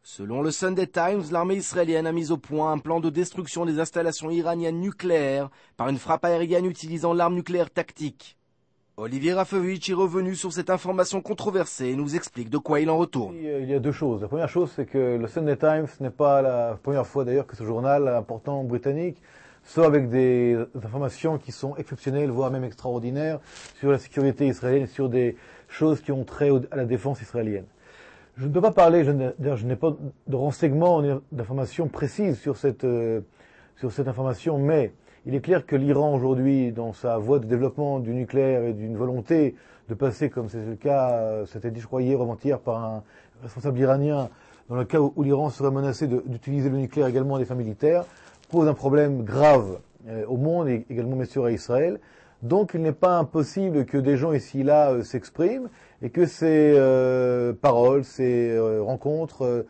Selon le Sunday Times, l'armée israélienne a mis au point un plan de destruction des installations iraniennes nucléaires par une frappe aérienne utilisant l'arme nucléaire tactique. Olivier Rafovitch est revenu sur cette information controversée et nous explique de quoi il en retourne. Il y a deux choses. La première chose, c'est que le Sunday Times n'est pas la première fois d'ailleurs que ce journal important britannique sort avec des informations qui sont exceptionnelles, voire même extraordinaires, sur la sécurité israélienne, sur des choses qui ont trait à la défense israélienne. Je ne peux pas parler, je n'ai pas de renseignements, d'informations précises sur cette information, mais il est clair que l'Iran aujourd'hui, dans sa voie de développement du nucléaire et d'une volonté de passer, comme c'est le cas, c'était dit je crois hier ou avant-hier par un responsable iranien, dans le cas où l'Iran serait menacé d'utiliser le nucléaire également à des fins militaires, pose un problème grave au monde et également bien sûr à Israël. Donc il n'est pas impossible que des gens ici et là s'expriment et que ces paroles, ces rencontres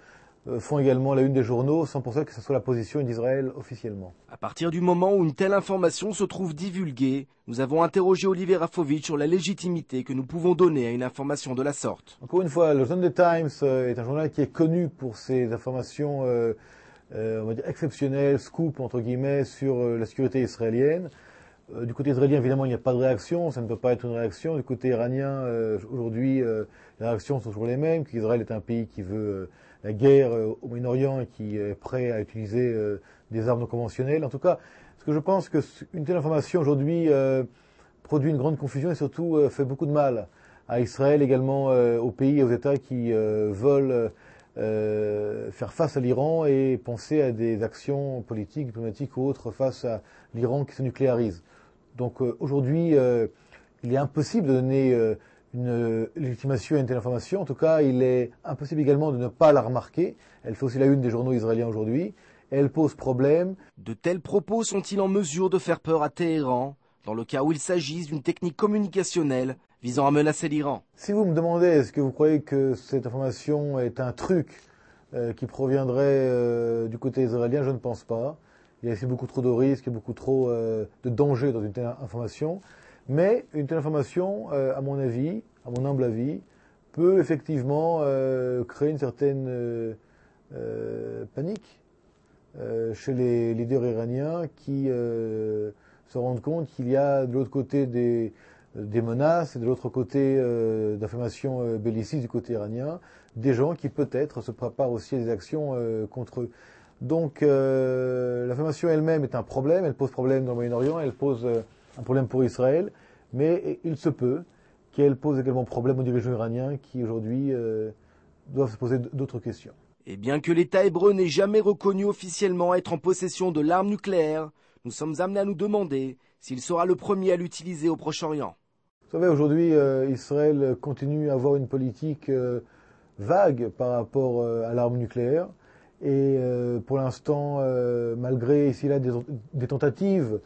font également la une des journaux sans pour ça que ce soit la position d'Israël officiellement. À partir du moment où une telle information se trouve divulguée, nous avons interrogé Olivier Rafovitch sur la légitimité que nous pouvons donner à une information de la sorte. Encore une fois, le Sunday Times est un journal qui est connu pour ses informations on va dire exceptionnelles, scoop entre guillemets, sur la sécurité israélienne. Du côté israélien, évidemment, il n'y a pas de réaction, ça ne peut pas être une réaction. Du côté iranien, aujourd'hui, les réactions sont toujours les mêmes, qu'Israël est un pays qui veut la guerre au Moyen-Orient et qui est prêt à utiliser des armes non conventionnelles. En tout cas, ce que je pense qu'une telle information aujourd'hui produit une grande confusion et surtout fait beaucoup de mal à Israël, également aux pays et aux États qui veulent faire face à l'Iran et penser à des actions politiques, diplomatiques ou autres face à l'Iran qui se nucléarise. Donc aujourd'hui, il est impossible de donner une légitimation à une telle information. En tout cas, il est impossible également de ne pas la remarquer. Elle fait aussi la une des journaux israéliens aujourd'hui. Elle pose problème. De tels propos sont-ils en mesure de faire peur à Téhéran, dans le cas où il s'agisse d'une technique communicationnelle visant à menacer l'Iran? Si vous me demandez, est-ce que vous croyez que cette information est un truc qui proviendrait du côté israélien, je ne pense pas. Il y a ici beaucoup trop de risques et beaucoup trop de dangers dans une telle information. Mais une telle information, à mon avis, à mon humble avis, peut effectivement créer une certaine panique chez les leaders iraniens qui se rendent compte qu'il y a de l'autre côté des menaces et de l'autre côté d'informations bellicistes du côté iranien, des gens qui peut-être se préparent aussi à des actions contre eux. Donc l'information elle-même est un problème, elle pose problème dans le Moyen-Orient, elle pose un problème pour Israël, mais il se peut qu'elle pose également problème aux dirigeants iraniens qui aujourd'hui doivent se poser d'autres questions. Et bien que l'État hébreu n'ait jamais reconnu officiellement être en possession de l'arme nucléaire, nous sommes amenés à nous demander s'il sera le premier à l'utiliser au Proche-Orient. Vous savez, aujourd'hui, Israël continue à avoir une politique vague par rapport à l'arme nucléaire. Et pour l'instant, malgré ici et là des tentatives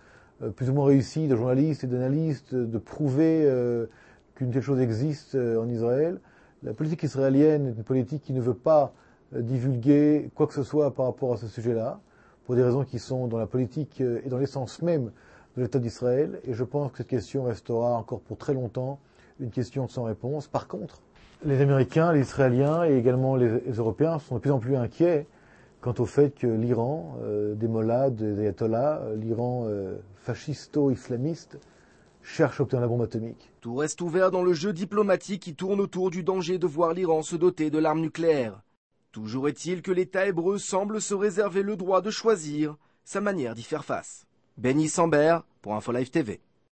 plus ou moins réussies de journalistes et d'analystes de prouver qu'une telle chose existe en Israël, la politique israélienne est une politique qui ne veut pas divulguer quoi que ce soit par rapport à ce sujet-là, pour des raisons qui sont dans la politique et dans l'essence même de l'État d'Israël. Et je pense que cette question restera encore pour très longtemps une question sans réponse. Par contre, les Américains, les Israéliens et également les Européens sont de plus en plus inquiets quant au fait que l'Iran, des mollahs, des ayatollahs, l'Iran fascisto-islamiste, cherche à obtenir la bombe atomique. Tout reste ouvert dans le jeu diplomatique qui tourne autour du danger de voir l'Iran se doter de l'arme nucléaire. Toujours est-il que l'État hébreu semble se réserver le droit de choisir sa manière d'y faire face. Benny Sambert pour InfoLive TV.